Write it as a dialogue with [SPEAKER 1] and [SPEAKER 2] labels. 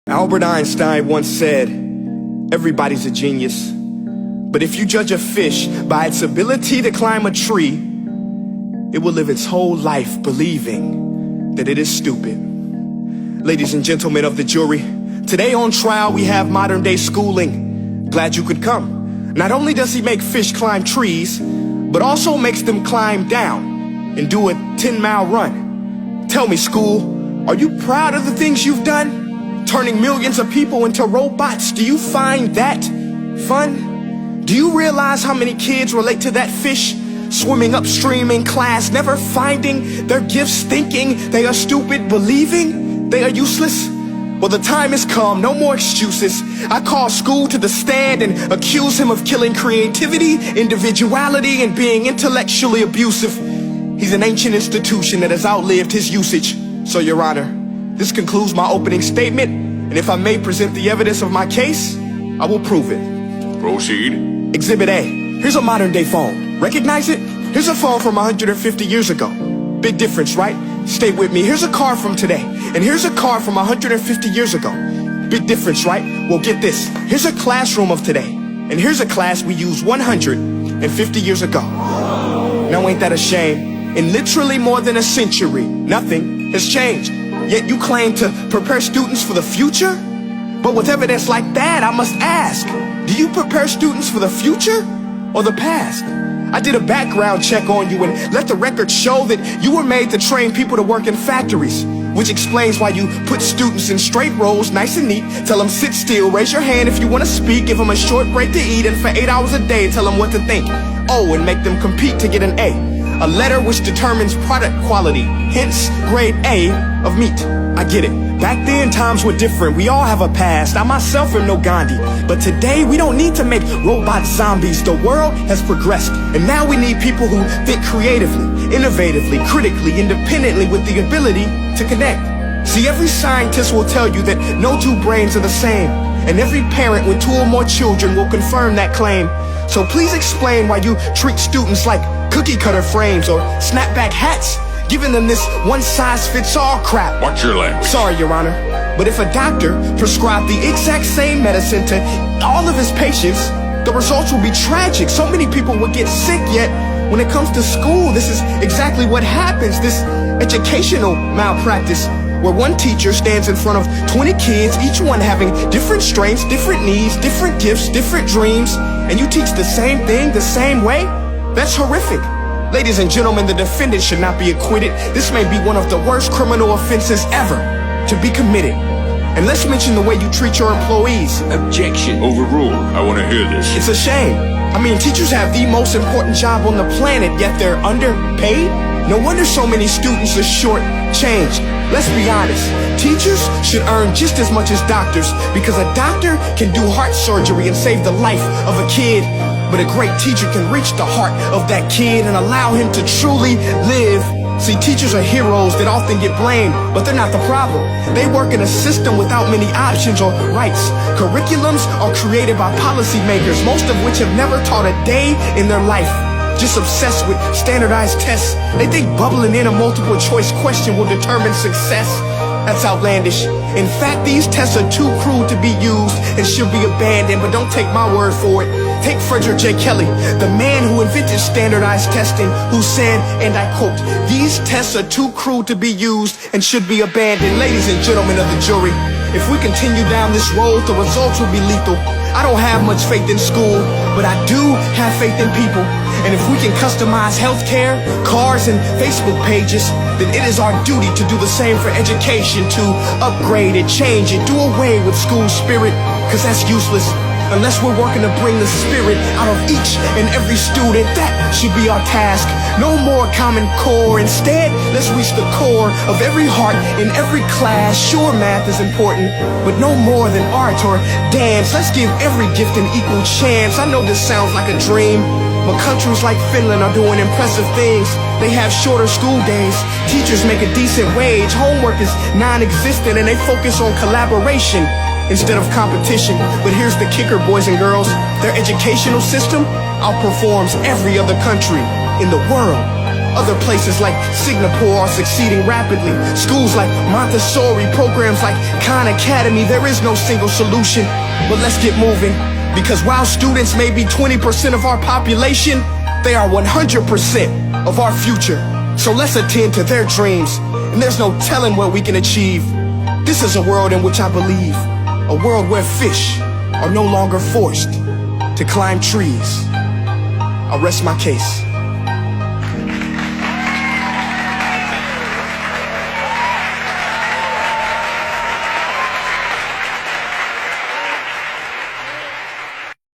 [SPEAKER 1] Albert Einstein once said, everybody's a genius, but if you judge a fish by its ability to climb a tree, it will live its whole life believing that it is stupid. Ladies and gentlemen of the jury, today on trial we have modern day schooling. Glad you could come. Not only does he make fish climb trees, but also makes them climb down and do a 10-mile run. Tell me, school, are you proud of the things you've done? Turning millions of people into robots, do you find that fun? Do you realize how many kids relate to that fish? Swimming upstream in class, never finding their gifts, thinking they are stupid, believing they are useless? Well, the time has come, no more excuses. I call school to the stand and accuse him of killing creativity, individuality, and being intellectually abusive. He's an ancient institution that has outlived his usage. So, Your Honor, this concludes my opening statement, and if I may present the evidence of my case, I will prove it.
[SPEAKER 2] Proceed.
[SPEAKER 1] Exhibit A. Here's a modern day phone. Recognize it? Here's a phone from 150 years ago. Big difference, right? Stay with me. Here's a car from today, and here's a car from 150 years ago. Big difference, right? Well, get this. Here's a classroom of today, and here's a class we used 150 years ago. Now ain't that a shame? In literally more than a century, nothing has changed. Yet you claim to prepare students for the future? But with evidence like that, I must ask, do you prepare students for the future or the past? I did a background check on you and let the record show that you were made to train people to work in factories, which explains why you put students in straight rows, nice and neat, tell them sit still, raise your hand if you want to speak, give them a short break to eat, and for 8 hours a day tell them what to think. Oh, and make them compete to get an A. A letter which determines product quality, hence grade A of meat. I get it. Back then, times were different. We all have a past. I myself am no Gandhi. But today, we don't need to make robot zombies. The world has progressed. And now we need people who think creatively, innovatively, critically, independently, with the ability to connect. See, every scientist will tell you that no two brains are the same. And every parent with 2 or more children will confirm that claim. So please explain why you treat students like cookie cutter frames or snapback hats, giving them this one-size-fits-all crap.
[SPEAKER 2] Watch your language.
[SPEAKER 1] Sorry, Your Honor, but if a doctor prescribed the exact same medicine to all of his patients, the results will be tragic. So many people will get sick, yet when it comes to school, this is exactly what happens. This educational malpractice, where one teacher stands in front of 20 kids, each one having different strengths, different needs, different gifts, different dreams, and you teach the same thing the same way? That's horrific. Ladies and gentlemen, the defendant should not be acquitted. This may be one of the worst criminal offenses ever to be committed. And let's mention the way you treat your employees.
[SPEAKER 2] Objection. Overruled. I want to hear this.
[SPEAKER 1] It's a shame. I mean, teachers have the most important job on the planet, yet they're underpaid? No wonder so many students are short-changed. Let's be honest. Teachers should earn just as much as doctors, because a doctor can do heart surgery and save the life of a kid. But a great teacher can reach the heart of that kid and allow him to truly live. See, teachers are heroes that often get blamed, but they're not the problem. They work in a system without many options or rights. Curriculums are created by policymakers, most of which have never taught a day in their life. Just obsessed with standardized tests. They think bubbling in a multiple choice question will determine success. That's outlandish. In fact, these tests are too cruel to be used and should be abandoned, but don't take my word for it. Take Frederick J. Kelly, the man who invented standardized testing, who said, and I quote, "These tests are too cruel to be used and should be abandoned." Ladies and gentlemen of the jury, if we continue down this road, the results will be lethal. I don't have much faith in school, but I do have faith in people. And if we can customize healthcare, cars, and Facebook pages, then it is our duty to do the same for education, to upgrade it, change it, do away with school spirit, because that's useless. Unless we're working to bring the spirit out of each and every student, that should be our task. No more Common Core. Instead, let's reach the core of every heart in every class. Sure, math is important, but no more than art or dance. Let's give every gift an equal chance. I know this sounds like a dream, but countries like Finland are doing impressive things. They have shorter school days. Teachers make a decent wage. Homework is non-existent, and they focus on collaboration instead of competition. But here's the kicker, boys and girls. Their educational system outperforms every other country in the world. Other places like Singapore are succeeding rapidly. Schools like Montessori, programs like Khan Academy. There is no single solution, but let's get moving. Because while students may be 20% of our population, they are 100% of our future. So let's attend to their dreams, and there's no telling what we can achieve. This is a world in which I believe, a world where fish are no longer forced to climb trees. I'll rest my case.